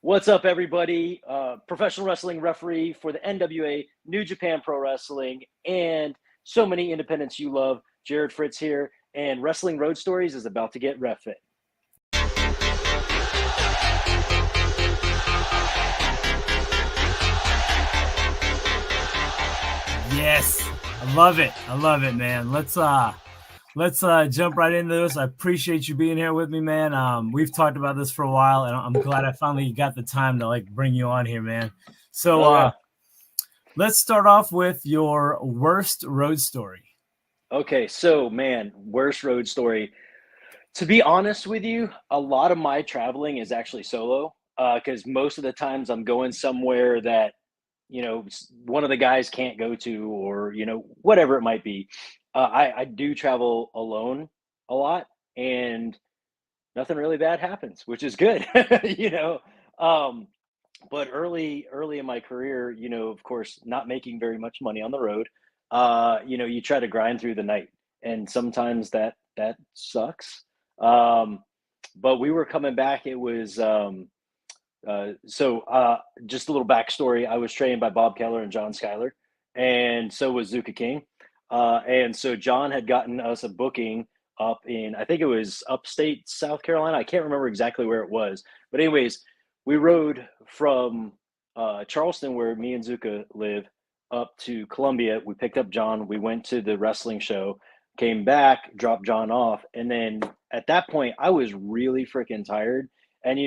What's up, everybody? Professional wrestling referee for the NWA, New Japan Pro Wrestling, and so many independents you love. Jarrod Fritz here, and Wrestling Road Stories is about to get ref it. Yes, I love it, man. Let's jump right into this. I appreciate you being here with me, man. We've talked about this for a while, and I'm glad I finally got the time to bring you on here, man. So let's start off with your worst road story. Okay, so man, worst road story. To be honest with you, a lot of my traveling is actually solo because most of the times I'm going somewhere that one of the guys can't go to, or whatever it might be. I do travel alone a lot, and nothing really bad happens, which is good. But early in my career, of course, not making very much money on the road, you try to grind through the night, and sometimes that sucks. But we were coming back. It was just a little backstory. I was trained by Bob Keller and John Schuyler, and so was Zuka King. And so John had gotten us a booking up in, I think it was upstate South Carolina. I can't remember exactly where it was. But anyways, we rode from Charleston, where me and Zuka live, up to Columbia. We picked up John. We went to the wrestling show, came back, dropped John off. And then at that point, I was really freaking tired. And,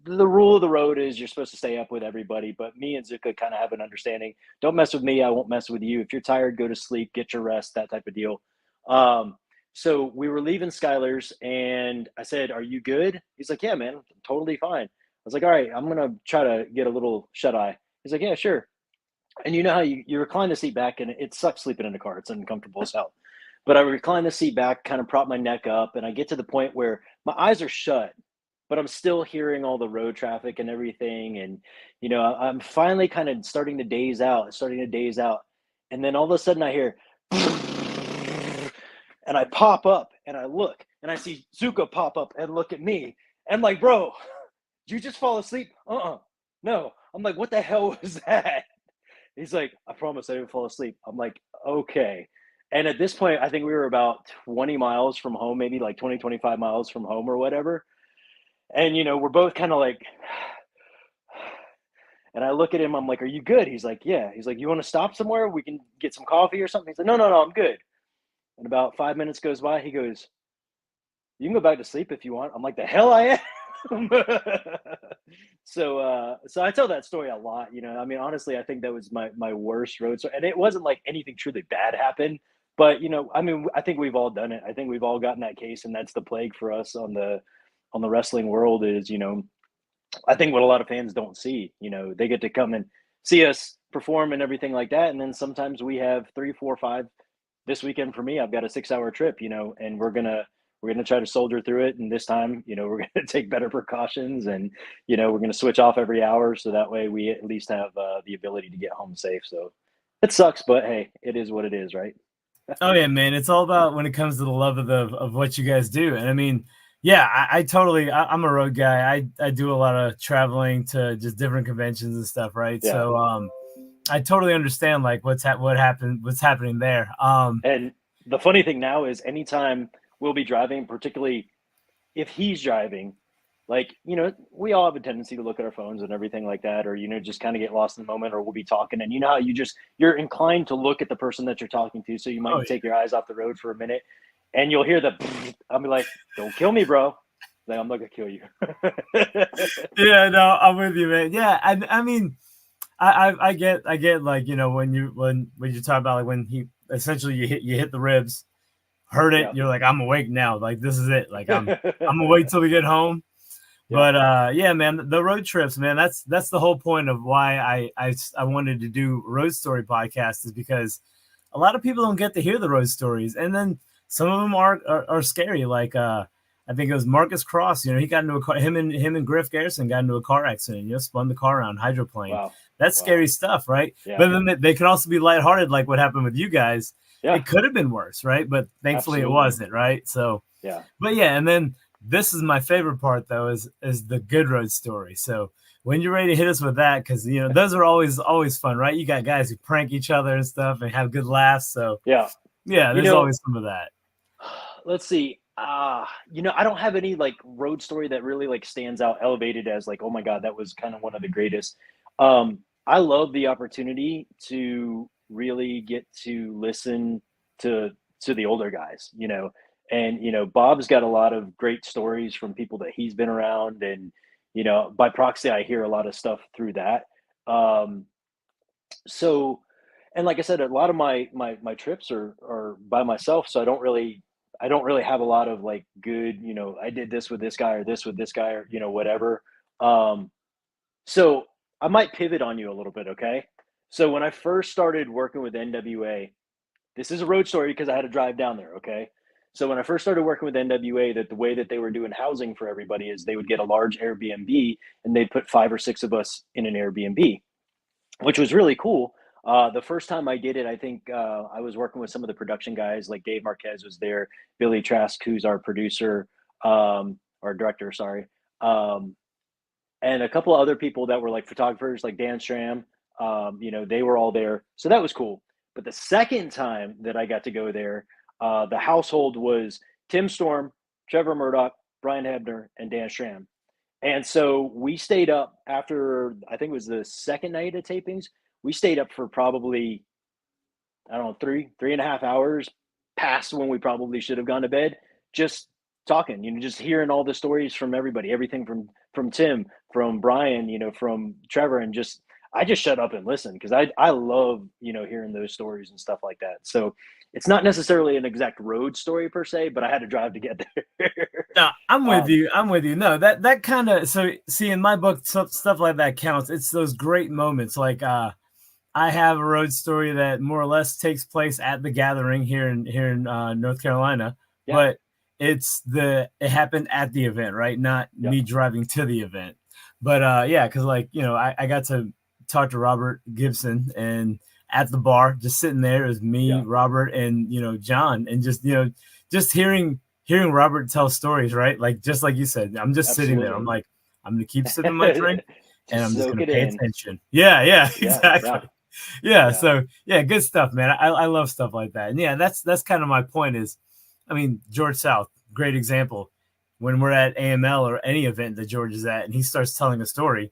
the rule of the road is you're supposed to stay up with everybody. But me and Zuka kind of have an understanding. Don't mess with me. I won't mess with you. If you're tired, go to sleep, get your rest, that type of deal. So we were leaving Skylar's, and I said, "Are you good?" He's like, "Yeah, man, I'm totally fine." I was like, "All right, I'm going to try to get a little shut-eye." He's like, "Yeah, sure." And you know how you recline the seat back, and it sucks sleeping in the car. It's uncomfortable as hell. But I recline the seat back, kind of prop my neck up, and I get to the point where my eyes are shut, but I'm still hearing all the road traffic and everything. And, I'm finally kind of starting to daze out. And then all of a sudden I hear, and I pop up and I look and I see Zuka pop up and look at me. And I'm like, "Bro, did you just fall asleep?" No. I'm like, "What the hell was that?" He's like, "I promise I didn't fall asleep." I'm like, "Okay." And at this point, I think we were about 20 miles from home, maybe like 20, 25 miles from home or whatever. And, we're both kind of like, and I look at him, I'm like, "Are you good?" He's like, "Yeah." He's like, "You want to stop somewhere? We can get some coffee or something." He's like, No, I'm good." And about 5 minutes goes by. He goes, "You can go back to sleep if you want." I'm like, "The hell I am." So I tell that story a lot, I mean, honestly, I think that was my worst road story. And it wasn't like anything truly bad happened, but I mean, I think we've all done it. I think we've all gotten that case, and that's the plague for us on the wrestling world is, I think what a lot of fans don't see, they get to come and see us perform and everything like that. And then sometimes we have 3, 4, 5. This weekend for me, I've got a 6-hour trip, and we're going to try to soldier through it. And this time, we're going to take better precautions, and, we're going to switch off every hour. So that way we at least have the ability to get home safe. So it sucks, but hey, it is what it is, right? Oh yeah, man. It's all about when it comes to the love of what you guys do. And I mean, yeah, I'm a road guy. I do a lot of traveling to just different conventions and stuff, right? Yeah. So I totally understand what's happening there. And the funny thing now is anytime we'll be driving, particularly if he's driving, we all have a tendency to look at our phones and everything like that, or, just kind of get lost in the moment, or we'll be talking, and how you're inclined to look at the person that you're talking to. So you might take your eyes off the road for a minute, and you'll hear I'll be like, "Don't kill me, bro." Like, I'm not gonna kill you. Yeah, no, I'm with you, man. Yeah. I mean, I get when you talk about when he essentially you hit the ribs, heard it, you're like, "I'm awake now. Like, this is it. Like, I'm awake till we get home." Yeah. But yeah, man, the road trips, man, that's the whole point of why I wanted to do Road Story podcast, is because a lot of people don't get to hear the road stories, and then some of them are scary. Like I think it was Marcus Cross. He got into a car. Him and Griff Garrison got into a car accident. Spun the car around, hydroplane. Wow. That's scary stuff, right? Yeah. But then they can also be lighthearted, like what happened with you guys. Yeah. It could have been worse, right? But thankfully It wasn't, right? So yeah. But yeah, and then This is my favorite part though, is the good road story. So when you're ready to hit us with that, because those are always fun, right? You got guys who prank each other and stuff and have good laughs. So Yeah. there's always some of that. Let's see. I don't have any like road story that really like stands out elevated as like, oh my God, that was kind of one of the greatest. I love the opportunity to really get to listen to the older guys, and Bob's got a lot of great stories from people that he's been around, and by proxy I hear a lot of stuff through that. Um, so and like I said, a lot of my trips are by myself, so I don't really have a lot of like good, I did this with this guy or this with this guy or whatever. Um, so I might pivot on you a little bit, okay? So when I first started working with NWA, this is a road story because I had to drive down there, okay? So when I first started working with NWA, that the way that they were doing housing for everybody is they would get a large Airbnb and they'd put 5 or 6 of us in an Airbnb, which was really cool. The first time I did it, I think I was working with some of the production guys, like Dave Marquez was there, Billy Trask, who's our producer, our director, sorry, um, and a couple of other people that were like photographers, like Dan Stram. They were all there, so that was cool. But the second time that I got to go there, the household was Tim Storm, Trevor Murdoch, Brian Hebner, and Dan Stram. And so we stayed up after, I think it was the second night of tapings. We stayed up for probably, I don't know, 3.5 hours past when we probably should have gone to bed, just talking, just hearing all the stories from everybody, everything from Tim, from Brian, from Trevor, and I just shut up and listen because I love, hearing those stories and stuff like that. So it's not necessarily an exact road story per se, but I had to drive to get there. No, I'm with you. I'm with you. No, that kind of, so see, in my book, stuff like that counts. It's those great moments. Like I have a road story that more or less takes place at the gathering here in North Carolina, Yeah. but it happened at the event, right? Not me driving to the event. But yeah, because like I got to talk to Robert Gibson, and at the bar, just sitting there, it was me, Robert, and John, and just hearing Robert tell stories, right? Like just like you said, I'm just sitting there. I'm like, I'm gonna keep sipping my drink, and I'm just gonna pay attention. Yeah, exactly. Yeah. So yeah, good stuff, man. I love stuff like that. And yeah, that's kind of my point is, I mean, George South, great example. When we're at AML or any event that George is at and he starts telling a story,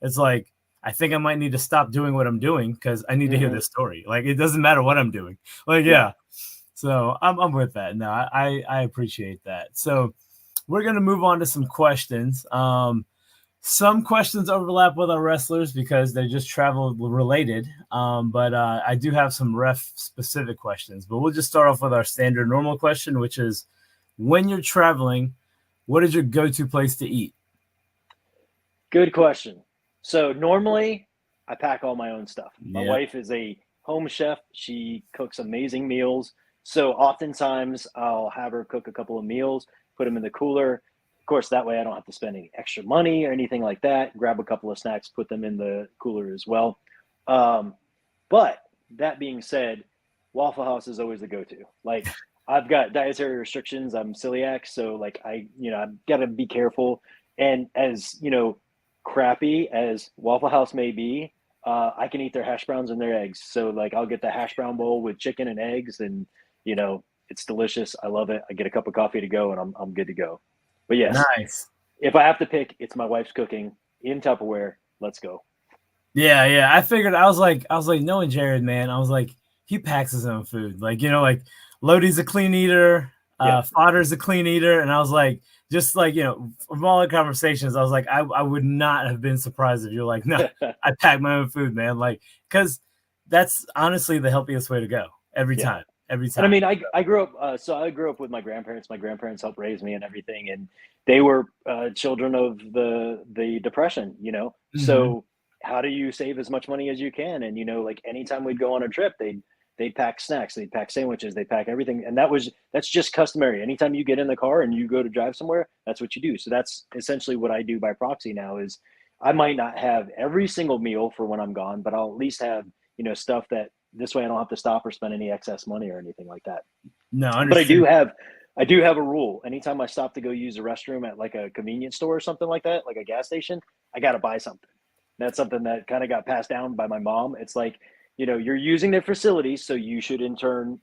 it's like, I think I might need to stop doing what I'm doing because I need to hear this story. Like, it doesn't matter what I'm doing. Like, yeah. So I'm with that. No, I appreciate that. So we're going to move on to some questions. Some questions overlap with our wrestlers because they're just travel related. But I do have some ref specific questions, but we'll just start off with our standard normal question, which is, when you're traveling, what is your go-to place to eat? Good question. So normally I pack all my own stuff. My wife is a home chef. She cooks amazing meals. So oftentimes I'll have her cook a couple of meals, put them in the cooler. Of course, that way I don't have to spend any extra money or anything like that. Grab a couple of snacks, put them in the cooler as well. But that being said, Waffle House is always the go-to. Like, I've got dietary restrictions. I'm celiac, so like I've got to be careful. And as crappy as Waffle House may be, I can eat their hash browns and their eggs. So like I'll get the hash brown bowl with chicken and eggs, and it's delicious. I love it. I get a cup of coffee to go, and I'm good to go. But yes, nice. If I have to pick, it's my wife's cooking in Tupperware. Let's go. Yeah. I figured. I was like knowing Jarrod, man. I was like, he packs his own food. Like like Lodi's a clean eater. Fodder's a clean eater, and I was like, just like from all the conversations, I was like, I would not have been surprised if you're like, no, I pack my own food, man. Like, because that's honestly the healthiest way to go every time. Every time. And I mean, I grew up. So I grew up with my grandparents. My grandparents helped raise me and everything, and they were children of the Depression. So how do you save as much money as you can? And like anytime we'd go on a trip, they'd pack snacks, they'd pack sandwiches, they'd pack everything. And that's just customary. Anytime you get in the car and you go to drive somewhere, that's what you do. So that's essentially what I do by proxy now is I might not have every single meal for when I'm gone, but I'll at least have, stuff that this way I don't have to stop or spend any excess money or anything like that. No, but I do have I do have a rule. Anytime I stop to go use the restroom at like a convenience store or something like that, like a gas station, I got to buy something. That's something that kind of got passed down by my mom. It's like, you're using their facilities, so you should in turn,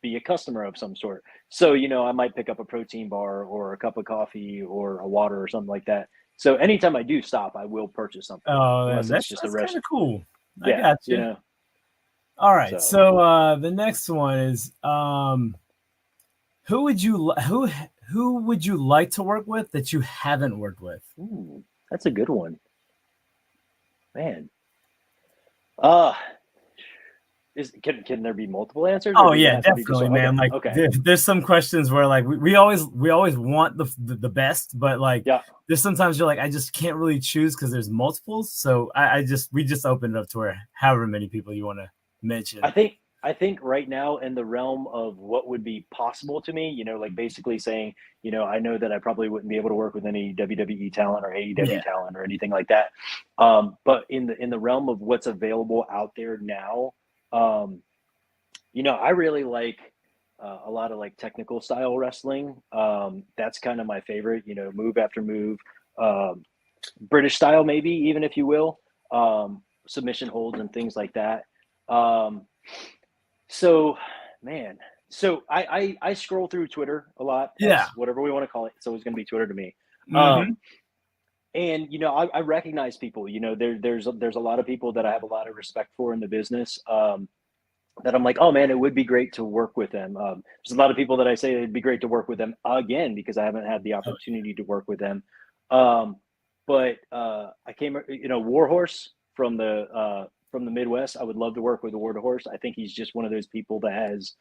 be a customer of some sort. So, I might pick up a protein bar or a cup of coffee or a water or something like that. So anytime I do stop, I will purchase something, Oh, unless it's just a that's rest. kind of cool. I Yeah, got you. All right. So So the next one is who would you who would you like to work with that you haven't worked with? that's a good one, man. Uh can there be multiple answers? Oh Or does it yeah, have to be just definitely, one? man. Like Okay. there's some questions where like we always want the best, but like Yeah. there's sometimes you're like, I just can't really choose because there's multiples. So we just open it up to where however many people you want to mention. I think right now in the realm of what would be possible to me, like basically saying, I know that I probably wouldn't be able to work with any WWE talent or AEW talent or anything like that. But in the realm of what's available out there now, I really like a lot of like technical style wrestling. That's kind of my favorite, move after move, British style, maybe even if you will, submission holds and things like that. So, man, so I scroll through Twitter a lot. Yeah. Whatever we want to call it. It's always going to be Twitter to me. Mm-hmm. And I recognize people. There's a lot of people that I have a lot of respect for in the business. That I'm like, oh man, it would be great to work with them. There's a lot of people that I say it'd be great to work with them again because I haven't had the opportunity to work with them. But I came, Warhorse from the Midwest. I would love to work with Warhorse. I think he's just one of those people that has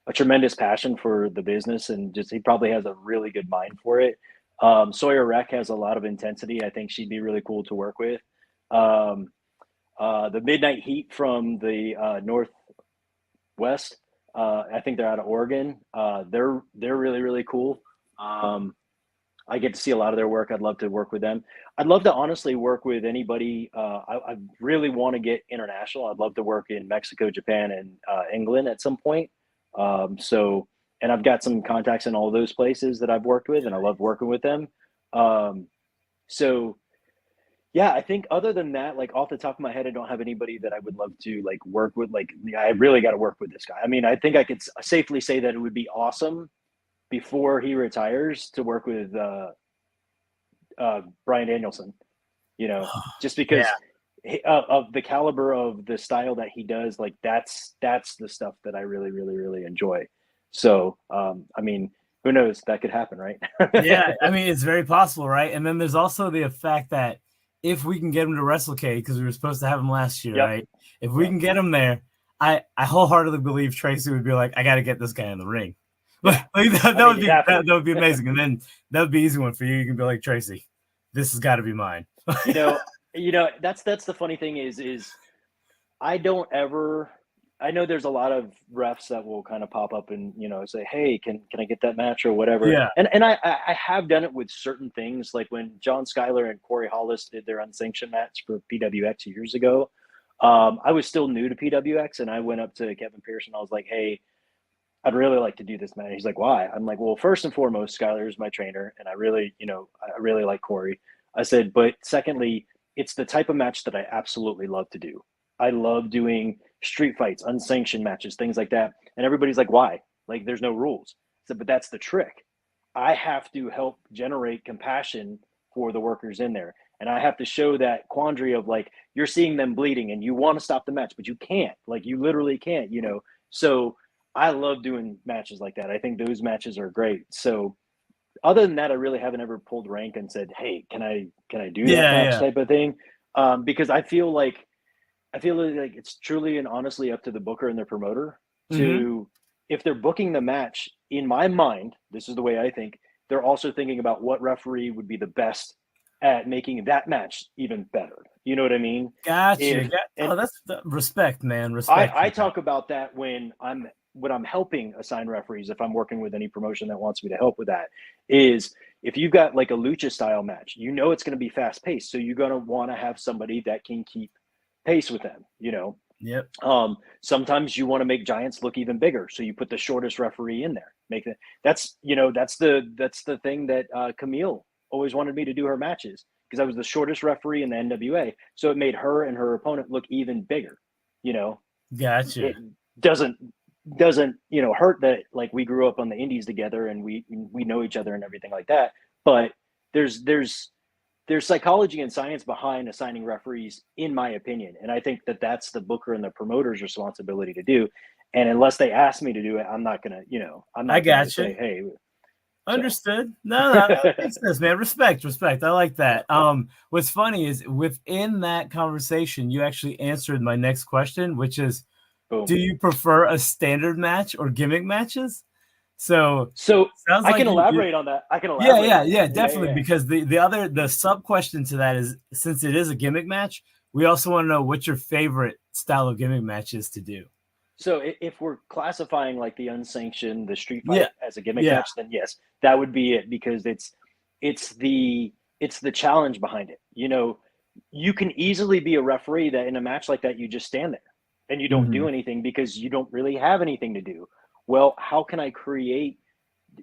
a tremendous passion for the business and just he probably has a really good mind for it. Sawyer Wreck has a lot of intensity. I think she'd be really cool to work with. The Midnight Heat from the Northwest. I think they're out of Oregon. They're really really cool. I get to see a lot of their work. I'd love to work with them. I'd love to honestly work with anybody. I really want to get international. I'd love to work in Mexico, Japan, and England at some point. And I've got some contacts in all those places that I've worked with, and I love working with them. Yeah, I think other than that, like off the top of my head, I don't have anybody that I would love to like work with. Like, I really got to work with this guy. I mean, I think I could safely say that it would be awesome before he retires to work with Bryan Danielson. Just because of the caliber of the style that he does. Like that's the stuff that I really, really, really enjoy. So, I mean, who knows? That could happen, right? Yeah, I mean, it's very possible, right? And then there's also the fact that if we can get him to WrestleCade, because we were supposed to have him last year, right? If we can get him there, I wholeheartedly believe Tracy would be like, I got to get this guy in the ring. Like, that would be amazing. And then that would be an easy one for you. You can be like, Tracy, this has got to be mine. That's the funny thing is I don't ever. I know there's a lot of refs that will kind of pop up and say, "Hey, can I get that match or whatever?" Yeah. And I have done it with certain things, like when John Schuyler and Corey Hollis did their unsanctioned match for PWX years ago. I was still new to PWX, and I went up to Kevin Pierce and I was like, "Hey, I'd really like to do this match." He's like, "Why?" I'm like, "Well, first and foremost, Schuyler is my trainer, and I really like Corey." I said, "But secondly, it's the type of match that I absolutely love to do. I love doing street fights, unsanctioned matches, things like that." And everybody's like, "Why? Like, there's no rules." I said, "But that's the trick. I have to help generate compassion for the workers in there. And I have to show that quandary of like, you're seeing them bleeding and you want to stop the match, but you can't. Like, you literally can't, So I love doing matches like that. I think those matches are great. So other than that, I really haven't ever pulled rank and said, "Hey, can I do that match?" type of thing. Because I feel like it's truly and honestly up to the booker and the promoter to, if they're booking the match, in my mind, this is the way I think, they're also thinking about what referee would be the best at making that match even better. You know what I mean? Gotcha. That's respect, man. Respect. I talk about that when I'm helping assign referees, if I'm working with any promotion that wants me to help with that, is if you've got like a lucha style match, it's going to be fast paced. So you're going to want to have somebody that can keep pace with them, Yep. Sometimes you want to make giants look even bigger, so you put the shortest referee in there. Make it. That's that's the thing that Camille always wanted me to do her matches, because I was the shortest referee in the NWA, so it made her and her opponent look even bigger. Gotcha. It doesn't hurt that like we grew up on the indies together and we know each other and everything like that, but there's psychology and science behind assigning referees, in my opinion, and I think that that's the booker and the promoter's responsibility to do. And unless they ask me to do it, I'm not gonna say, hey. Understood. No, that makes sense, man. Respect. I like that. What's funny is within that conversation, you actually answered my next question, which is, Boom. Do you prefer a standard match or gimmick matches? So I can elaborate on that. Yeah, definitely. Yeah. Because the sub question to that is, since it is a gimmick match, we also want to know what your favorite style of gimmick match is to do. So if we're classifying like the unsanctioned, the street fight as a gimmick match, then yes, that would be it, because it's the challenge behind it. You can easily be a referee that in a match like that, you just stand there and you don't do anything because you don't really have anything to do. Well, how can I create,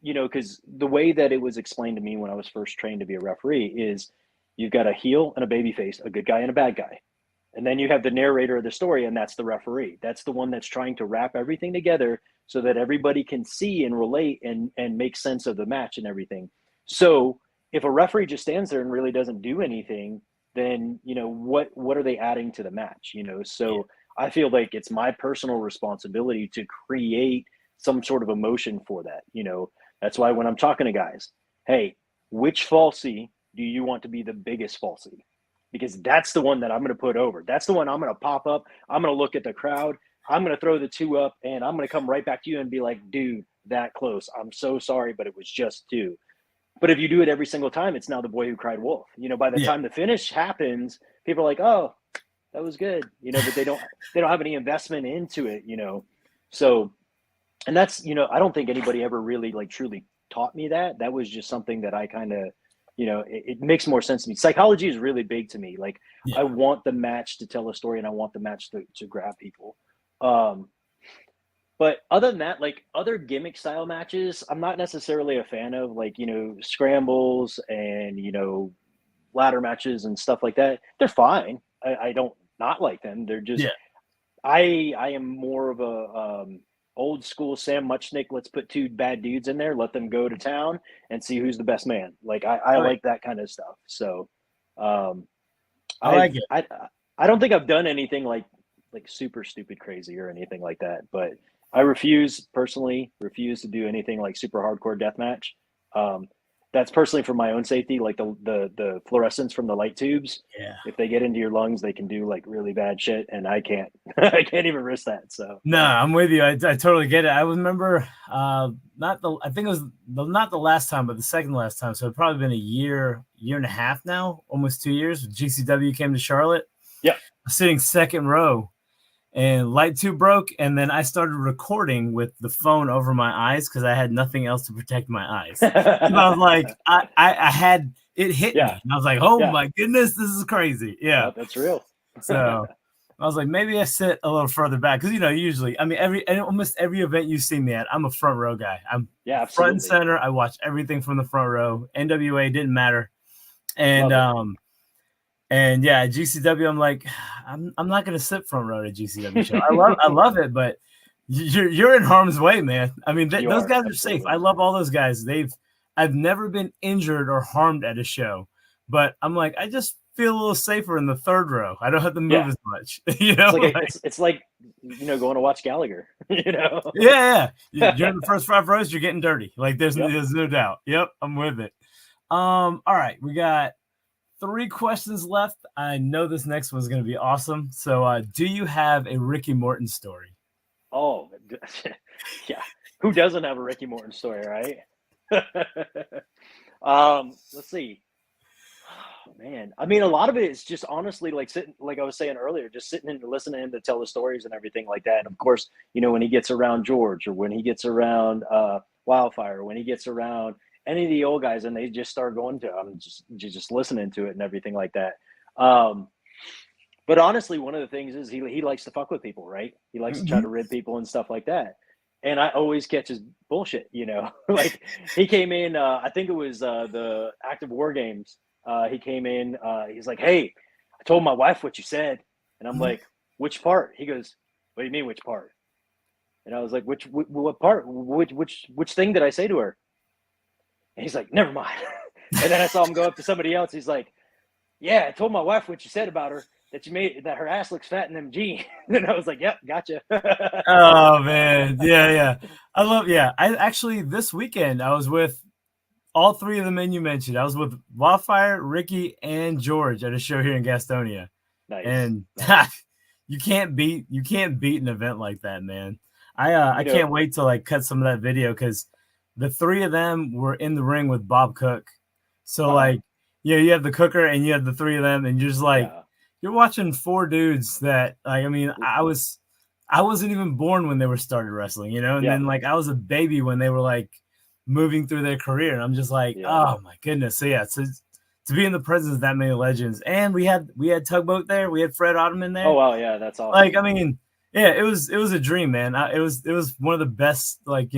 because the way that it was explained to me when I was first trained to be a referee is you've got a heel and a baby face, a good guy and a bad guy. And then you have the narrator of the story, and that's the referee. That's the one that's trying to wrap everything together so that everybody can see and relate and make sense of the match and everything. So if a referee just stands there and really doesn't do anything, then, what are they adding to the match? So I feel like it's my personal responsibility to create some sort of emotion for that. That's why when I'm talking to guys, hey, which falsie do you want to be the biggest falsie? Because that's the one that I'm going to put over. That's the one I'm going to pop up. I'm going to look at the crowd. I'm going to throw the two up, and I'm going to come right back to you and be like, dude, that close. I'm so sorry, but it was just two. But if you do it every single time, it's now the boy who cried wolf. By the time the finish happens, people are like, oh, that was good. But they don't have any investment into it, So, and that's, I don't think anybody ever really like truly taught me that. That was just something that I kind of, it makes more sense to me. Psychology is really big to me. Like I want the match to tell a story, and I want the match to grab people. But other than that, like other gimmick style matches, I'm not necessarily a fan of, like, scrambles and, ladder matches and stuff like that. They're fine. I don't not like them. They're just, I am more of a, old school Sam Muchnick. Let's put two bad dudes in there, let them go to town and see who's the best man. Like I like that kind of stuff. So I like it. I don't think I've done anything like super stupid crazy or anything like that, but I personally refuse to do anything like super hardcore deathmatch. That's personally for my own safety, like the fluorescence from the light tubes. Yeah. If they get into your lungs, they can do like really bad shit, and I can't I can't even risk that. So no, I'm with you. I totally get it. I remember I think it was not the last time, but the second last time. So it's probably been a year and a half now, almost 2 years. GCW came to Charlotte. Yeah. Sitting second row, and light tube broke, and then I started recording with the phone over my eyes because I had nothing else to protect my eyes. And I was like, I had it hit me, and I was like, oh my goodness, this is crazy. Yeah, that's real. So I was like, maybe I sit a little further back, because usually, I mean, almost every event you see me at, I'm a front row guy. I'm front and center. I watch everything from the front row. NWA didn't matter, and and yeah, GCW, I'm like, I'm not gonna sit front row at GCW show. I love it, but you're in harm's way, man. I mean, those guys are safe. I love all those guys. I've never been injured or harmed at a show, but I'm like, I just feel a little safer in the third row. I don't have to move as much. It's like going to watch Gallagher. Yeah. You're in the first 5 rows. You're getting dirty. Like there's no doubt. Yep, I'm with it. All right, we got 3 questions left. I know this next one's going to be awesome. So, do you have a Ricky Morton story? Oh, yeah. Who doesn't have a Ricky Morton story, right? Let's see. Oh, man, I mean, a lot of it is just honestly like sitting, like I was saying earlier, just sitting and listening to him to tell the stories and everything like that. And of course, when he gets around George, or when he gets around Wildfire, when he gets around any of the old guys, and they just start going to him, just listening to it and everything like that. But But honestly, one of the things is he likes to fuck with people, right? He likes to try Mhm. to rib people and stuff like that. And I always catch his bullshit, like he came in, I think it was the Active War Games. He came in, he's like, "Hey, I told my wife what you said." And I'm Mhm. like, "Which part?" He goes, "What do you mean, which part?" And I was like, what part? Which thing did I say to her?" And he's like, "Never mind." And then I saw him go up to somebody else. He's like, "Yeah, I told my wife what you said about her, that her ass looks fat in them jeans." And I was like, "Yep, gotcha." Oh man, yeah. Yeah. I actually this weekend I was with all three of the men you mentioned. I was with Wildfire, Ricky, and George at a show here in Gastonia, Nice, and nice. you can't beat an event like that, man. I You know, can't wait to like cut some of that video because the three of them were in the ring with Bob Cook. So uh-huh. like, yeah, you have the cooker and you have the three of them, and you're just like Yeah. you're watching four dudes that like I mean I wasn't even born when they were started wrestling, and Yeah. then like I was a baby when they were like moving through their career, and I'm just like, Yeah. oh my goodness. So yeah, to be in the presence of that many legends, and we had Tugboat there, we had Fred Ottoman Oh there. wow, yeah, that's Like, awesome. I mean, yeah, it was a dream, man. It was one of the best like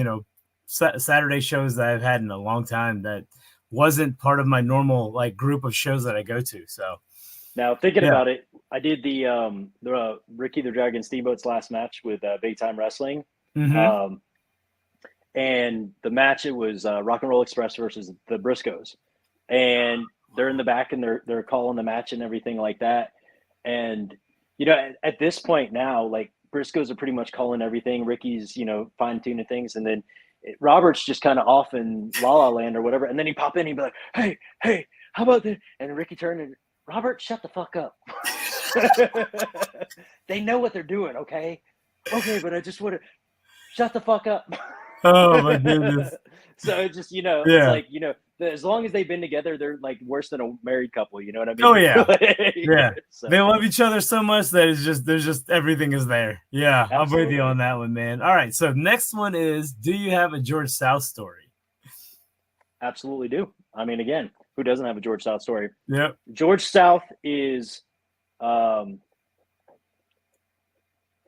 Saturday shows that I've had in a long time. That wasn't part of my normal like group of shows that I go to. So Now thinking yeah. about it, I did the Ricky the Dragon Steamboat's last match with Big Time Wrestling. Mm-hmm. Um, and the match, it was Rock and Roll Express versus the Briscoes, and they're in the back and they're calling the match and everything like that. And at this point now, like Briscoes are pretty much calling everything. Ricky's fine tuning things, and then Robert's just kind of off in La La Land or whatever. And then he pop in, he'd be like, "Hey, how about this?" And Ricky turned and Robert, shut the fuck up. They know what they're doing, okay? Okay, but I just want to shut the fuck up. Oh my goodness. So it's just it's Yeah. like as long as they've been together, they're like worse than a married couple. You know what I mean? Oh yeah. Yeah. So They love each other so much that there's just everything is there. Yeah, I'm with you absolutely, on that one, man. All right. So next one is, do you have a George South story? absolutely do. I mean, again, who doesn't have a George South story? Yep. George South um,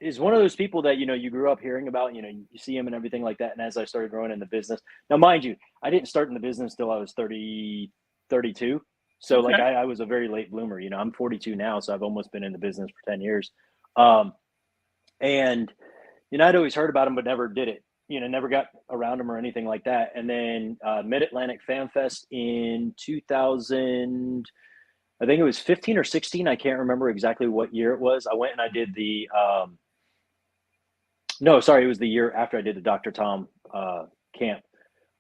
is one of those people that you grew up hearing about. You see him and everything like that. And as I started growing in the business, now mind you, I didn't start in the business till I was 30, 32. So like Okay. I was a very late bloomer. I'm 42 now, so I've almost been in the business for 10 years. Um, and I'd always heard about him, but never did it. Never got around him or anything like that. And then Mid Atlantic Fan Fest in 2000, I think it was 15 or 16. I can't remember exactly what year it was. I went and I did the no, sorry, it was the year after I did the Dr. Tom camp.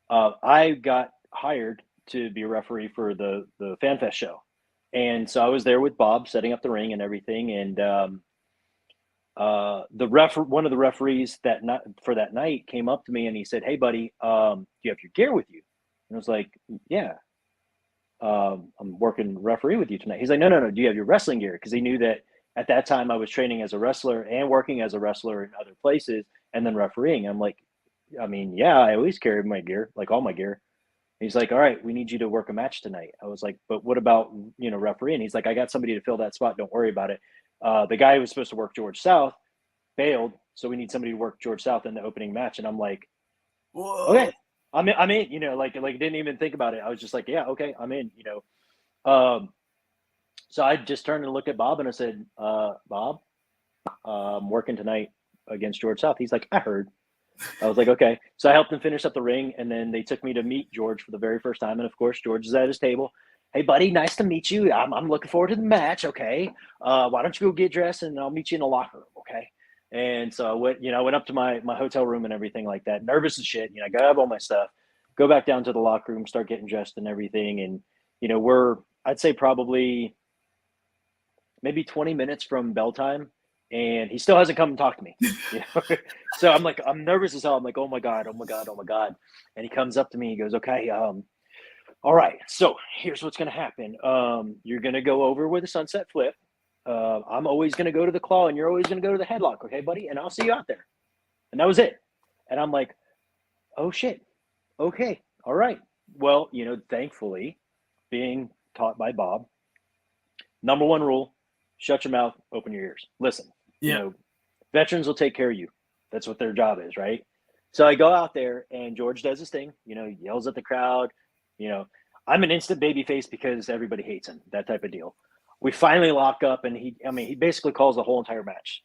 I got hired to be a referee for the FanFest show, and so I was there with Bob setting up the ring and everything. And one of the referees for that night came up to me and he said, "Hey, buddy, do you have your gear with you?" And I was like, "Yeah, I'm working referee with you tonight." He's like, "No, no, no. Do you have your wrestling gear?" Because he knew that at that time I was training as a wrestler and working as a wrestler in other places and then refereeing. I'm like, I mean, yeah, I always carry my gear, like all my gear. He's like, "All right, we need you to work a match tonight." I was like, "But what about refereeing?" He's like, "I got somebody to fill that spot. Don't worry about it." The guy who was supposed to work George South bailed, so we need somebody to work George South in the opening match. And I'm like, Whoa. "Okay, I'm in." Like didn't even think about it. I was just like, "Yeah, okay, I'm in." Um, so I just turned and looked at Bob and I said, "Bob, I'm working tonight against George South." He's like, "I heard." I was like, "Okay." So I helped him finish up the ring, and then they took me to meet George for the very first time. And of course, George is at his table. "Hey, buddy, nice to meet you. I'm looking forward to the match. Okay, why don't you go get dressed, and I'll meet you in the locker room, okay?" And so I went up to my hotel room and everything like that, nervous as shit. I grab all my stuff, go back down to the locker room, start getting dressed and everything. And I'd say probably maybe 20 minutes from bell time, and he still hasn't come and talked to me. So I'm nervous as hell. I'm like, "Oh my god, oh my god, oh my god." And he comes up to me, he goes, "Okay, all right, so here's what's gonna happen. You're gonna go over with a sunset flip. I'm always gonna go to the claw, and you're always gonna go to the headlock, okay, buddy? And I'll see you out there." And that was it. And I'm like, "Oh shit, okay, all right." Well, thankfully, being taught by Bob, number one rule: shut your mouth, open your ears, listen. Yeah. Veterans will take care of you. That's what their job is, right? So I go out there and George does his thing, yells at the crowd. I'm an instant baby face because everybody hates him, that type of deal. We finally lock up and he basically calls the whole entire match,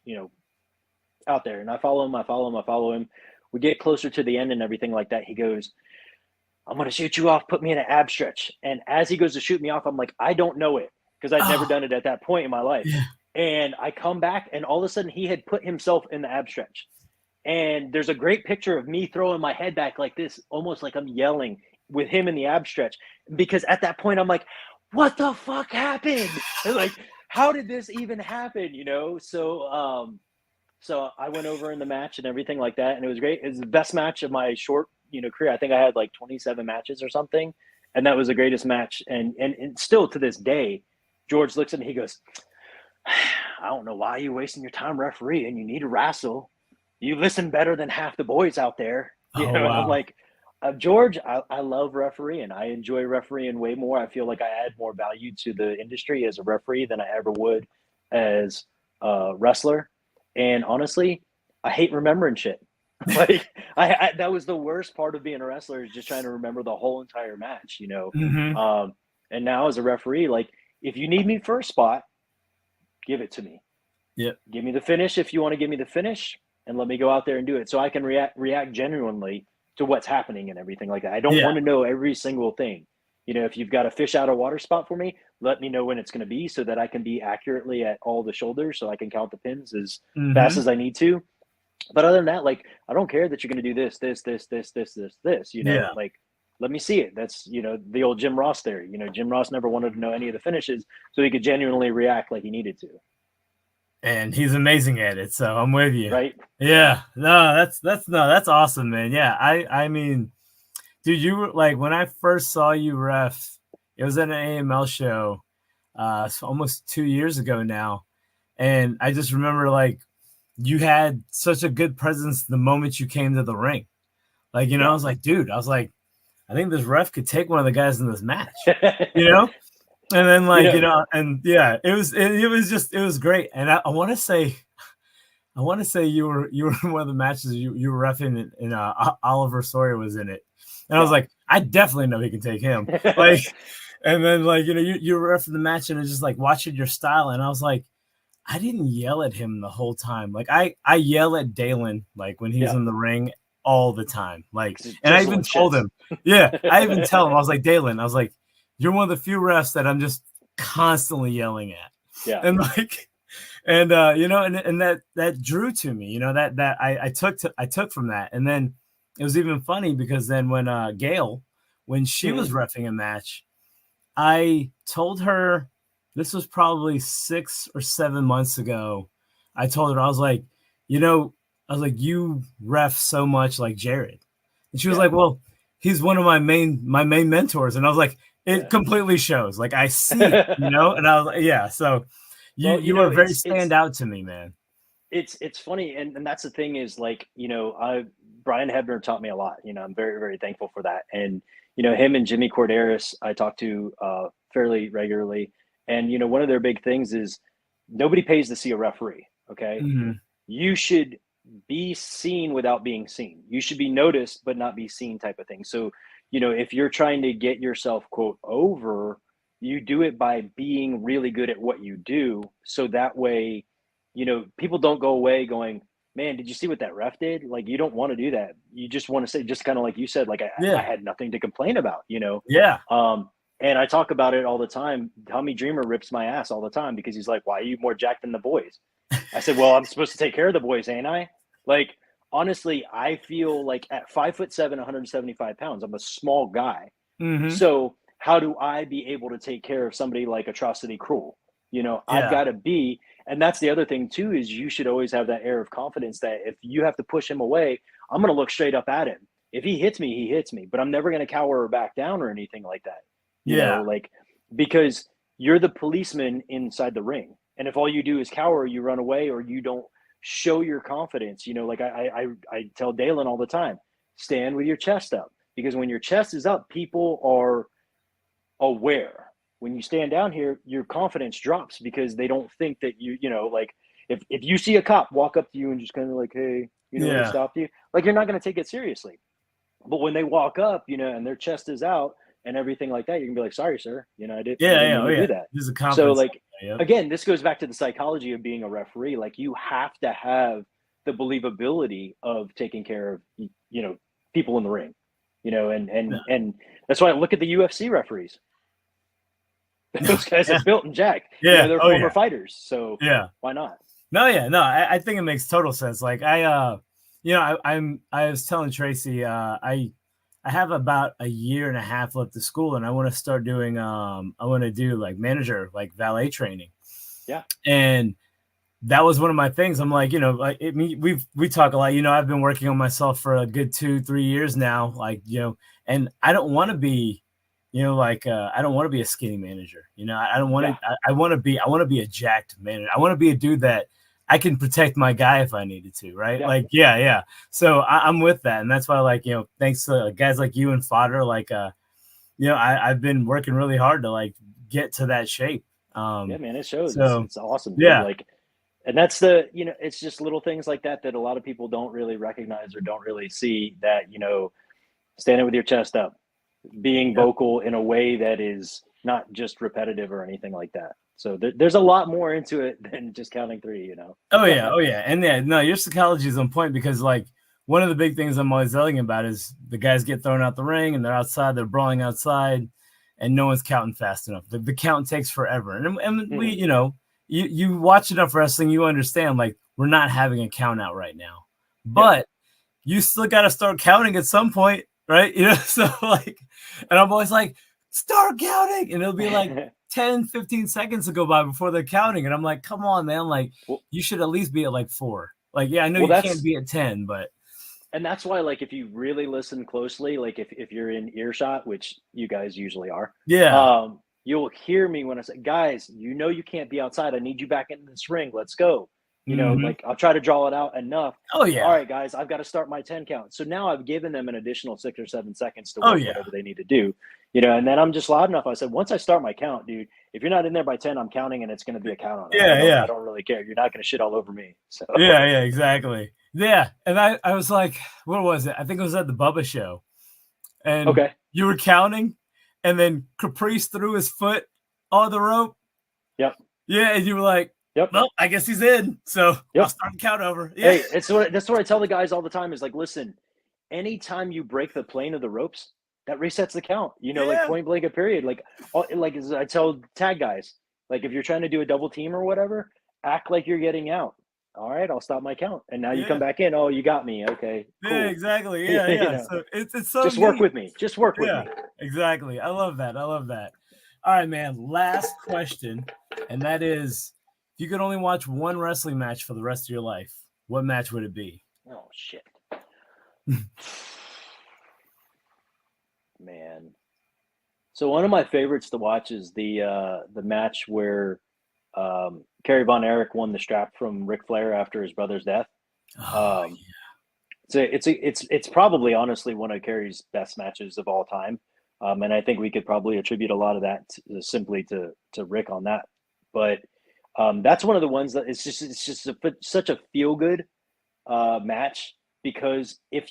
out there. And I follow him. We get closer to the end and everything like that. He goes, I'm going to shoot you off. Put me in an ab stretch. And as he goes to shoot me off, I'm like, I don't know it because I'd never done it at that point in my life. Yeah. And I come back and all of a sudden he had put himself in the ab stretch. And there's a great picture of me throwing my head back like this, almost like I'm yelling with him in the ab stretch. Because at that point, I'm like, what the fuck happened? Like, how did this even happen? So I went over in the match and everything like that. And it was great. It was the best match of my short, career. I think I had like 27 matches or something. And that was the greatest match. And still to this day, George looks at me, he goes, I don't know why you're wasting your time refereeing. You need to wrestle. You listen better than half the boys out there. Wow. And I'm like, George, I love refereeing. I enjoy refereeing way more. I feel like I add more value to the industry as a referee than I ever would as a wrestler. And honestly, I hate remembering shit. Like I that was the worst part of being a wrestler, is just trying to remember the whole entire match, Mm-hmm. And now as a referee, like if you need me for a spot, give it to me. Yep. Give me the finish if you want to give me the finish, and let me go out there and do it so I can react genuinely to what's happening and everything like that. I don't want to know every single thing. If you've got a fish out of water spot for me, let me know when it's going to be so that I can be accurately at all the shoulders so I can count the pins as fast as I need to. But other than that, like, I don't care that you're going to do this, like, let me see it. That's, the old Jim Ross there. Jim Ross never wanted to know any of the finishes so he could genuinely react like he needed to. And he's amazing at it. So I'm with you. Right. Yeah. No, that's awesome, man. Yeah. I mean, dude, you were like, when I first saw you ref, it was at an AML show, so almost 2 years ago now. And I just remember like, you had such a good presence the moment you came to the ring. Like, I was like, dude, I think this ref could take one of the guys in this match, And then like, and yeah, it was great. And I want to say you were in one of the matches you were reffing and Oliver Sawyer was in it. And I was like, I definitely know he can take him. Like, and then like, you were reffing the match and it's just like watching your style. And I was like, I didn't yell at him the whole time. Like I yell at Dalen, like when he's in the ring all the time. Like, and I even told him, I even tell him, I was like, Dalen, you're one of the few refs that I'm just constantly yelling at. Yeah. And like, and and that drew to me, that I took from that. And then it was even funny because then when Gail, when she was reffing a match, I told her, this was probably 6 or 7 months ago. I told her, I was like, you ref so much like Jarrod. And she was like, well, he's one of my main mentors. And I was like, it completely shows. Like I see it, and I was like, so you were very stand out to me, man. It's funny. And that's the thing is like, Brian Hebner taught me a lot. I'm very, very thankful for that. And, him and Jimmy Corderas, I talk to fairly regularly. And, one of their big things is nobody pays to see a referee. Okay. Mm-hmm. You should be seen without being seen. You should be noticed, but not be seen type of thing. So, if you're trying to get yourself, quote, over, you do it by being really good at what you do. So that way, people don't go away going, man, did you see what that ref did? Like, you don't want to do that. You just want to say, just kind of like you said, like, I had nothing to complain about, Yeah. And I talk about it all the time. Tommy Dreamer rips my ass all the time because he's like, why are you more jacked than the boys? I said, well, I'm supposed to take care of the boys, ain't I? Like, honestly, I feel like at 5'7", 175 pounds, I'm a small guy. Mm-hmm. So how do I be able to take care of somebody like Atrocity Cruel? I've got to be, and that's the other thing too, is you should always have that air of confidence that if you have to push him away, I'm going to look straight up at him. If he hits me, he hits me, but I'm never going to cower or back down or anything like that. Because you're the policeman inside the ring. And if all you do is cower, you run away, or you don't show your confidence, like I tell Dalen all the time, stand with your chest up, because when your chest is up, people are aware. when you stand down here, your confidence drops because they don't think that like if you see a cop walk up to you and just kind of like, hey, they stopped you, like you're not going to take it seriously. But when they walk up, and their chest is out and everything like that, you can be like, sorry, sir, I didn't mean to do that. There's a confidence. So like, again, this goes back to the psychology of being a referee. Like you have to have the believability of taking care of, people in the ring, and that's why I look at the UFC referees. Those guys are built and jacked. They're former fighters. So why not? No, I think it makes total sense. Like I was telling Tracy, I have about a year and a half left of school, and I want to start doing, I want to do like manager, like valet training. Yeah. And that was one of my things. I'm like, we talk a lot, I've been working on myself for a good 2-3 years now. Like, and I don't want to be, I don't want to be a skinny manager. I don't want to, I want to be a jacked manager. I want to be a dude that I can protect my guy if I needed to. Right. Yeah. So I'm with that. And that's why, thanks to guys like you and Fodder, I've been working really hard to get to that shape. Yeah, man, it shows. It's awesome. Dude. Yeah. And that's it's just little things like that a lot of people don't really recognize or don't really see, that, standing with your chest up, being vocal in a way that is not just repetitive or anything like that. So there's a lot more into it than just counting 3, Oh yeah. And your psychology is on point, because one of the big things I'm always yelling about is the guys get thrown out the ring and they're outside, they're brawling outside, and no one's counting fast enough. The count takes forever. And we, you watch enough wrestling, you understand, we're not having a count out right now, but you still got to start counting at some point. Right. So and I'm always like, start counting. And it'll be 10, 15 seconds to go by before they're counting. And I'm like, come on, man. You should at least be at 4. I know you can't be at 10, but. And that's why, if you really listen closely, if you're in earshot, which you guys usually are. Yeah. You'll hear me when I say, guys, you can't be outside. I need you back in this ring. Let's go. I'll try to draw it out enough. Oh yeah. All right, guys, I've got to start my 10 count. So now I've given them an additional 6 or 7 seconds to work whatever they need to do. And then I'm just loud enough. I said, once I start my count, dude, if you're not in there by 10, I'm counting, and it's going to be a count on it. I don't really care. You're not going to shit all over me. So yeah, exactly. Yeah. And I was like, what was it? I think it was at the Bubba show. And you were counting, and then Caprice threw his foot on the rope. Yep. Yeah, and you were like, yep. Well, I guess he's in. So I'll start the count over. Yeah. Hey, that's what I tell the guys all the time is listen, anytime you break the plane of the ropes, that resets the count. Point blank a period. As I tell tag guys, if you're trying to do a double team or whatever, act like you're getting out. All right, I'll stop my count. And now you come back in. Oh, you got me. Okay. Cool. Yeah, exactly. Yeah. So it's so just neat. work with me. Just work with me. Exactly. I love that. All right, man. Last question, and that is, if you could only watch one wrestling match for the rest of your life, what match would it be? Oh shit. Man. So one of my favorites to watch is the match where Kerry Von Erich won the strap from Ric Flair after his brother's death. It's probably honestly one of Kerry's best matches of all time. And I think we could probably attribute a lot of that simply to Rick on that. But that's one of the ones that it's just such a feel good match, because if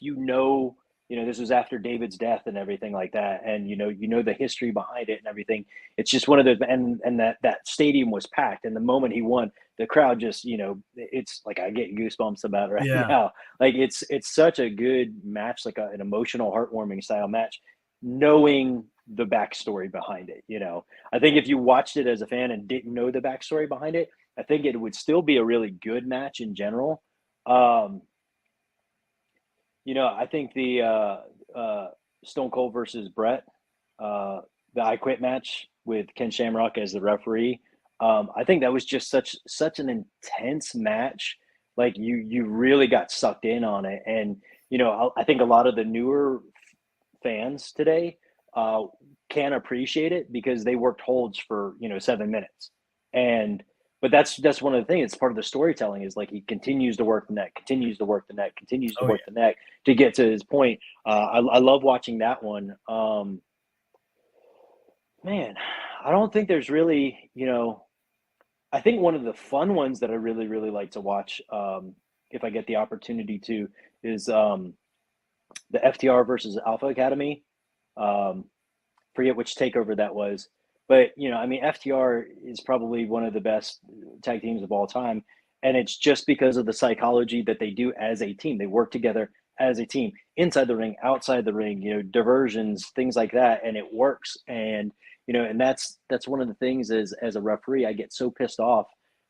this was after David's death and everything like that, and the history behind it and everything. It's just one of those, and that stadium was packed, and the moment he won, the crowd just it's like I get goosebumps about it now. It's such a good match, an emotional, heartwarming style match, knowing the backstory behind it. I think if you watched it as a fan and didn't know the backstory behind it, I think it would still be a really good match in general. I think the Stone Cold versus Brett, the I Quit match with Ken Shamrock as the referee, I think that was just such an intense match. You really got sucked in on it, and I think a lot of the newer fans today can appreciate it because they worked holds for 7 minutes, but that's one of the things. It's part of the storytelling is he continues to work the neck, continues to work the neck, continues to work the neck to get to his point. I love watching that one. Man, I don't think there's really, I think one of the fun ones that I really, really like to watch, if I get the opportunity to, is the FTR versus Alpha Academy. Um, Forget which takeover that was, but I mean, FTR is probably one of the best tag teams of all time, and it's just because of the psychology that they do as a team. They work together as a team, inside the ring, outside the ring, diversions, things like that, and it works. And and that's one of the things is as a referee, I get so pissed off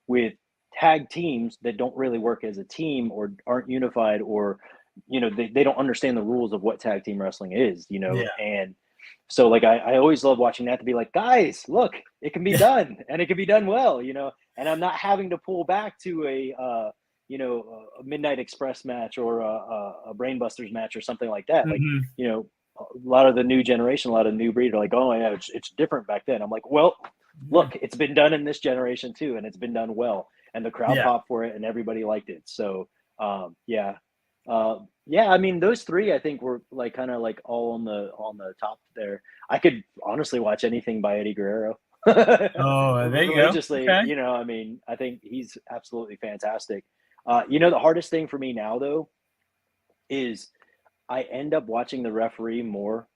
with tag teams that don't really work as a team or aren't unified or they don't understand the rules of what tag team wrestling is, Yeah. and so like I always love watching that to be like, guys, look, it can be done and it can be done well, and I'm not having to pull back to a Midnight Express match or a Brainbusters match or something like that. Like, Hmm. a lot of the new generation, a lot of new breed are like, oh yeah, it's different back then. I'm like, well, look, it's been done in this generation too, and it's been done well, and the crowd Yeah. popped for it, and everybody liked it. So, yeah, yeah. I mean, those three I think were like kind of like all on the top there. I could honestly watch anything by Eddie Guerrero. Oh, there you go. Religiously, Okay. I mean, I think he's absolutely fantastic. The hardest thing for me now though is I end up watching the referee more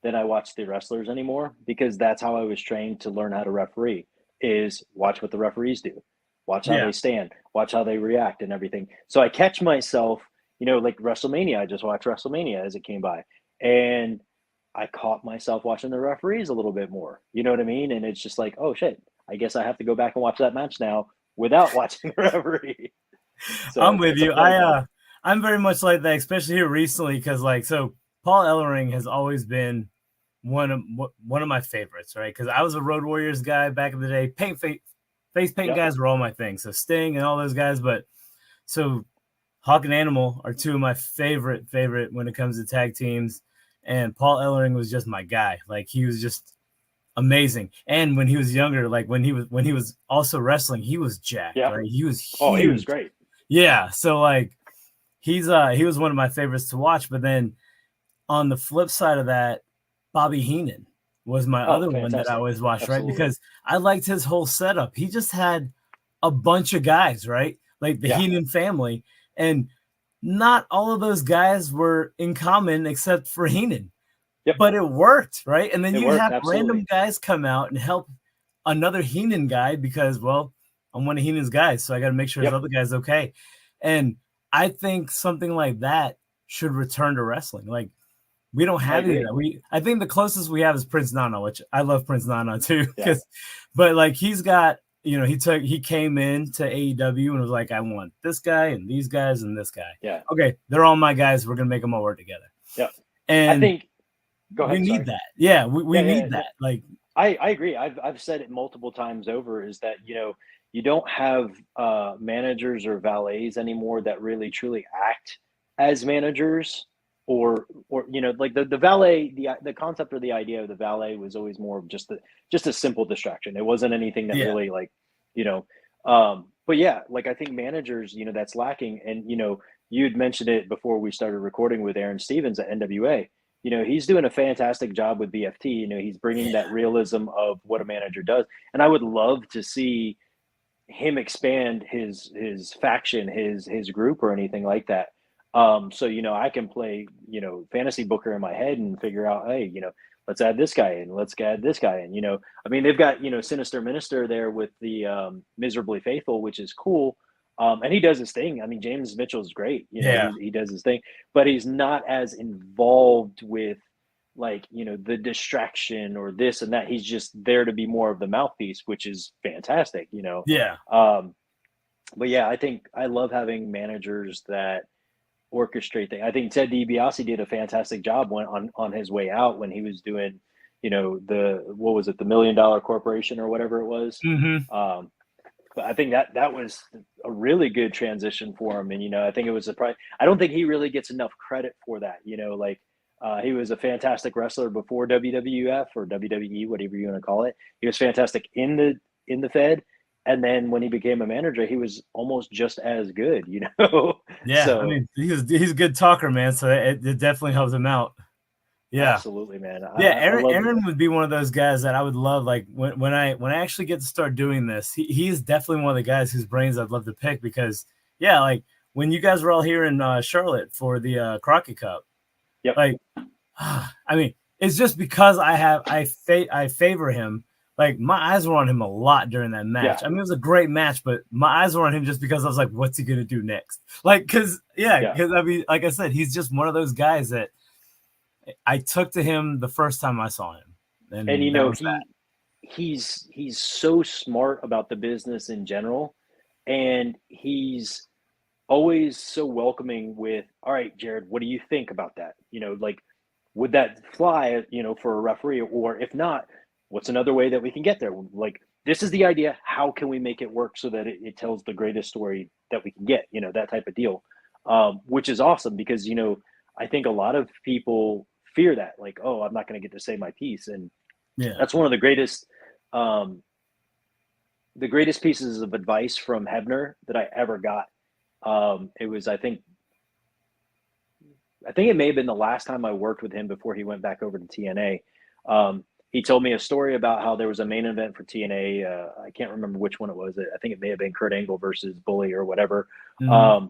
than I watch the wrestlers anymore because that's how I was trained to learn how to referee is watch what the referees do. Watch how Yeah. they stand, watch how they react and everything. So I catch myself, like WrestleMania, I just watched WrestleMania as it came by. And I caught myself watching the referees a little bit more. You know what I mean? And it's just like, oh shit, I guess I have to go back and watch that match now without watching the referee. So I'm with it's a you. fun thing. I'm very much like that, especially here recently, because like so Paul Ellering has always been one of my favorites, right? Because I was a Road Warriors guy back in the day. Face paint Yep. guys were all my thing. So Sting and all those guys, but so Hawk and Animal are two of my favorite when it comes to tag teams. And Paul Ellering was just my guy. Like he was just amazing. And when he was younger, like when he was also wrestling, he was jacked, Yeah. right? He was Oh, he was huge. great. Yeah. So like he was one of my favorites to watch. But then on the flip side of that, Bobby Heenan was my Oh, other one that I fantastic. always watched, right? Absolutely. Because I liked his whole setup. He just had a bunch of guys, right? Like the Yeah. Heenan family. And not all of those guys were in common except for Heenan, Yep. but it worked, right? And then It you worked. have random Absolutely. guys come out and help another Heenan guy because, well, I'm one of Heenan's guys, so I got to make sure his Yep. other guy's okay. And I think something like that should return to wrestling. Like we don't I have any of agree. that. I think the closest we have is Prince Nana, which I love Prince Nana too, Yeah. because but like he's got he came in to AEW and was like, I want this guy and these guys and this guy. Yeah. Okay, they're all my guys. We're gonna make them all work together. Yep. I And think. Go we ahead. need Sorry. that. Yeah, we Yeah. Yeah. need No, that. Like, I agree. I've said it multiple times over. Is that you don't have managers or valets anymore that really truly act as managers or like the valet the concept or the idea of the valet was always more of just a simple distraction. It wasn't anything that yeah, really like you know but yeah, like I think managers, that's lacking. And you'd mentioned it before we started recording with Aaron Stevens at NWA. He's doing a fantastic job with BFT. He's bringing yeah, that realism of what a manager does. And I would love to see him expand his faction, his group or anything like that. So I can play, fantasy booker in my head and figure out, hey, let's add this guy in, let's add this guy in. I mean, they've got Sinister Minister there with the Miserably Faithful, which is cool. And he does his thing. I mean, James Mitchell's great. yeah, He does his thing, but he's not as involved with like the distraction or this and that. He's just there to be more of the mouthpiece, which is fantastic. yeah, Um, but yeah, I think I love having managers that orchestrate things. I think Ted DiBiase did a fantastic job when on his way out when he was doing, the what was it, the $1 Million Corporation or whatever it was. mm-hmm. Um, but I think that was a really good transition for him, and I think it was I don't think he really gets enough credit for that. Like he was a fantastic wrestler before WWF or WWE, whatever you want to call it. He was fantastic in the Fed, and then when he became a manager, he was almost just as good. Yeah. I So mean, he's a good talker, man. So it definitely helps him out. Yeah. Absolutely, man. Yeah, I love Aaron would be one of those guys that I would love. Like when I actually get to start doing this, he's definitely one of the guys whose brains I'd love to pick because yeah, like when you guys were all here in Charlotte for the Crockett Cup, Yep. like I mean, it's just because I favor him. Like my eyes were on him a lot during that match. Yeah. I mean, it was a great match, but my eyes were on him just because I was like, what's he gonna do next? Like, because I mean, like I said, he's just one of those guys that I took to him the first time I saw him, And and that was that. he's so smart about the business in general, and he's always so welcoming with, all right, Jarrod, what do you think about that? Like, would that fly, for a referee? Or if not, what's another way that we can get there? Like, this is the idea. How can we make it work so that it tells the greatest story that we can get? That type of deal, which is awesome because, I think a lot of people fear that, like, oh, I'm not going to get to say my piece. And Yeah, that's one of the greatest pieces of advice from Hebner that I ever got. It was, I think it may have been the last time I worked with him before he went back over to TNA. He told me a story about how there was a main event for TNA. I can't remember which one it was. I think it may have been Kurt Angle versus Bully or whatever. mm-hmm.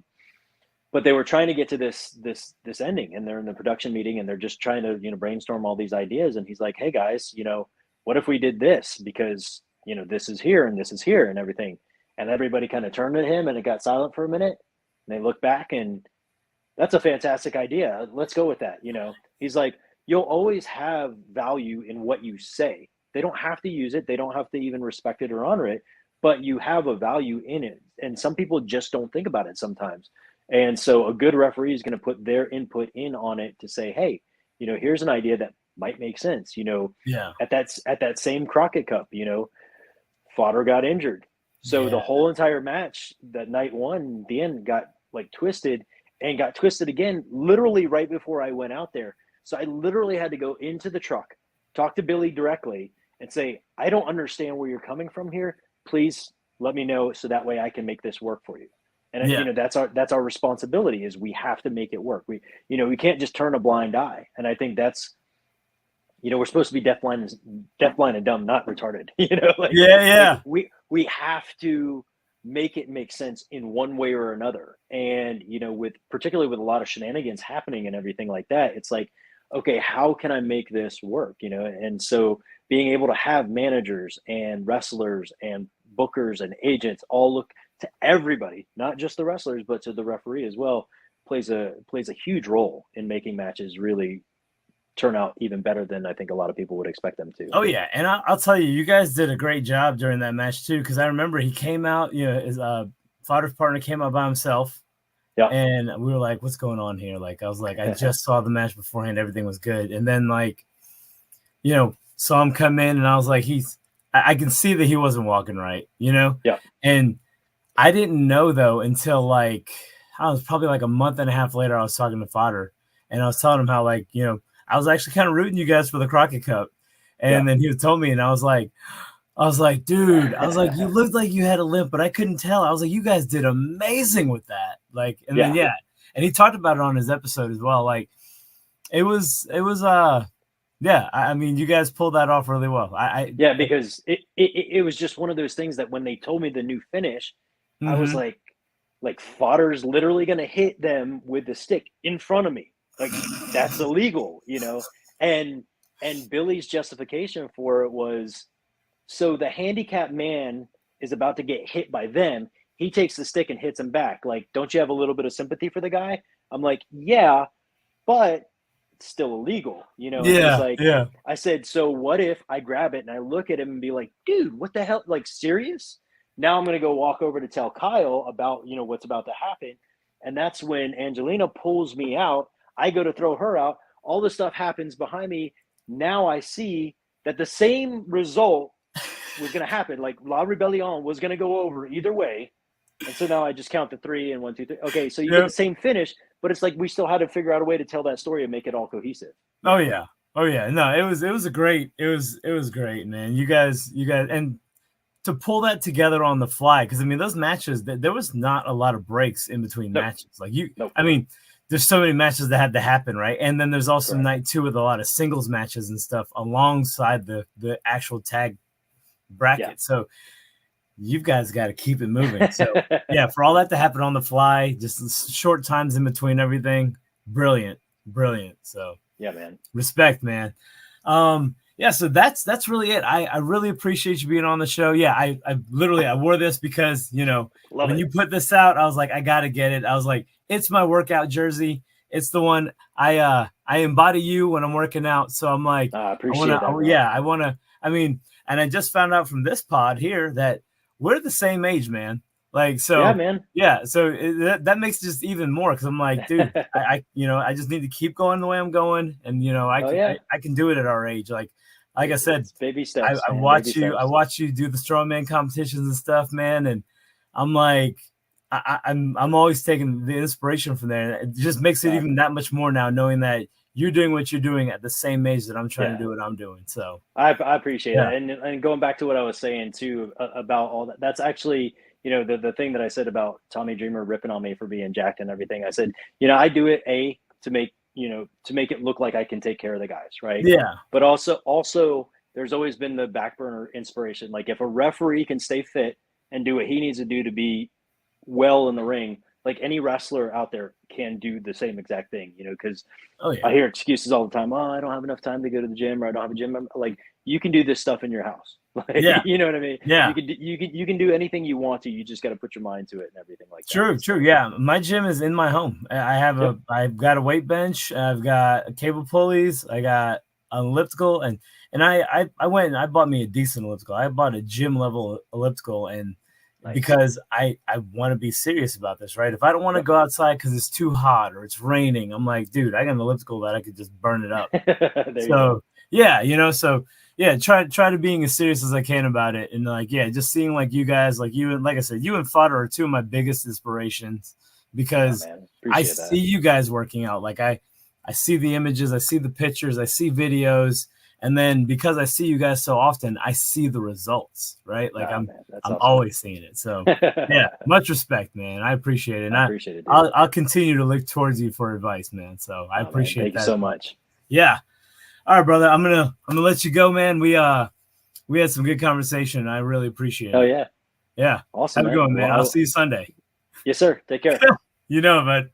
But they were trying to get to this ending, and they're in the production meeting, and they're just trying to brainstorm all these ideas. And he's like, "Hey guys, what if we did this? Because this is here and this is here and everything." And everybody kind of turned to him, and it got silent for a minute. And they looked back, and that's a fantastic idea. Let's go with that. He's like, you'll always have value in what you say. They don't have to use it. They don't have to even respect it or honor it, but you have a value in it. And some people just don't think about it sometimes. And so a good referee is going to put their input in on it to say, hey, here's an idea that might make sense. Yeah. At that same Crockett Cup, Fodder got injured. So the whole entire match, that night one, the end got like twisted and got twisted again, literally right before I went out there. So I literally had to go into the truck, talk to Billy directly and say, I don't understand where you're coming from here. Please let me know so that way I can make this work for you. And that's our responsibility, is we have to make it work. We can't just turn a blind eye. And I think that's, we're supposed to be deafblind and dumb, not retarded. Like we have to make it make sense in one way or another. And particularly with a lot of shenanigans happening and everything like that, it's like, okay, how can I make this work? And so being able to have managers and wrestlers and bookers and agents all look to everybody, not just the wrestlers, but to the referee as well, plays a huge role in making matches really turn out even better than I think a lot of people would expect them to. Oh yeah, and I'll tell you guys did a great job during that match too, because I remember he came out, his Fodder's partner came out by himself. Yeah. And we were like, what's going on here? Like, I was like, I just saw the match beforehand. Everything was good. And then saw him come in and I was like, I can see that he wasn't walking right, Yeah. And I didn't know though, until I was probably like a month and a half later, I was talking to Fodder and I was telling him how I was actually kind of rooting you guys for the Crockett Cup. And then he told me and I was like, dude, you looked like you had a limp, but I couldn't tell. I was like, you guys did amazing with that. Then and he talked about it on his episode as well. Like it was I mean, you guys pulled that off really well. Because it was just one of those things that when they told me the new finish, I was like Fodder's literally going to hit them with the stick in front of me. Like that's illegal, and Billy's justification for it was, so the handicapped man is about to get hit by them. He takes the stick and hits him back. Like, don't you have a little bit of sympathy for the guy? I'm like, yeah, but it's still illegal, Yeah. And he's like, I said, so what if I grab it and I look at him and be like, dude, what the hell? Like, serious? Now I'm going to go walk over to tell Kyle about, what's about to happen. And that's when Angelina pulls me out. I go to throw her out. All this stuff happens behind me. Now I see that the same result was going to happen. Like La Rebellion was going to go over either way. And so now I just count the 3 and 1, 2, 3. Okay, so you get the same finish, but it's like we still had to figure out a way to tell that story and make it all cohesive. Oh yeah. No, it was great, man. You guys, and to pull that together on the fly, because I mean those matches, there was not a lot of breaks in between matches. Like I mean, there's so many matches that had to happen, right? And then there's also Correct. night 2 with a lot of singles matches and stuff alongside the actual tag bracket. Yeah. So you guys got to keep it moving. So yeah, for all that to happen on the fly, just short times in between everything, brilliant. So yeah, man, respect, man. Yeah, so that's really it. I really appreciate you being on the show. Yeah, I literally I wore this because Love when it. you put this out, I was like, I gotta get it. I was like, it's my workout jersey. It's the one I embody you when I'm working out. So I'm like, I appreciate that. Bro. Yeah, I wanna. I mean, and I just found out from this pod here that we're the same age, man. Like, so yeah, man. Yeah, so that makes it just even more because I'm like, dude, I just need to keep going the way I'm going, and I can do it at our age. Like I said, it's baby steps. I watch you do the strongman competitions and stuff, man, and I'm like, I'm always taking the inspiration from there. It just makes it even that much more now, knowing that you're doing what you're doing at the same age that I'm trying to do what I'm doing. So I appreciate that, and going back to what I was saying too about all that. That's actually the thing that I said about Tommy Dreamer ripping on me for being jacked and everything. I said I do it to make it look like I can take care of the guys, right? Yeah. But also there's always been the back burner inspiration. Like if a referee can stay fit and do what he needs to do to be well in the ring, like any wrestler out there can do the same exact thing, because I hear excuses all the time. Oh, I don't have enough time to go to the gym, or I don't have a gym. Like, you can do this stuff in your house. Like, you know what I mean? Yeah. You can do anything you want to. You just got to put your mind to it and everything like that. True. Yeah. My gym is in my home. I've got a weight bench. I've got cable pulleys. I got an elliptical, and I went and I bought me a decent elliptical. I bought a gym level elliptical, and because I want to be serious about this, right? If I don't want to go outside because it's too hot or it's raining, I'm like, dude, I got an elliptical that I could just burn it up. So try to being as serious as I can about it, and just seeing like you guys, like you, and like I said, you and Fodder are two of my biggest inspirations because I see you guys working out. Like I see the images, I see the pictures, I see videos. And then because I see you guys so often, I see the results, right? Like I'm awesome. Always seeing it. So yeah, much respect, man. I appreciate it. And I appreciate it. I'll continue to look towards you for advice, man. So I appreciate that. Thank you so much. Yeah. All right, brother. I'm gonna let you go, man. We had some good conversation. I really appreciate it. Oh yeah. Yeah. Awesome. Have a good one, man. I'll see you Sunday. Yes, sir. Take care. Bud.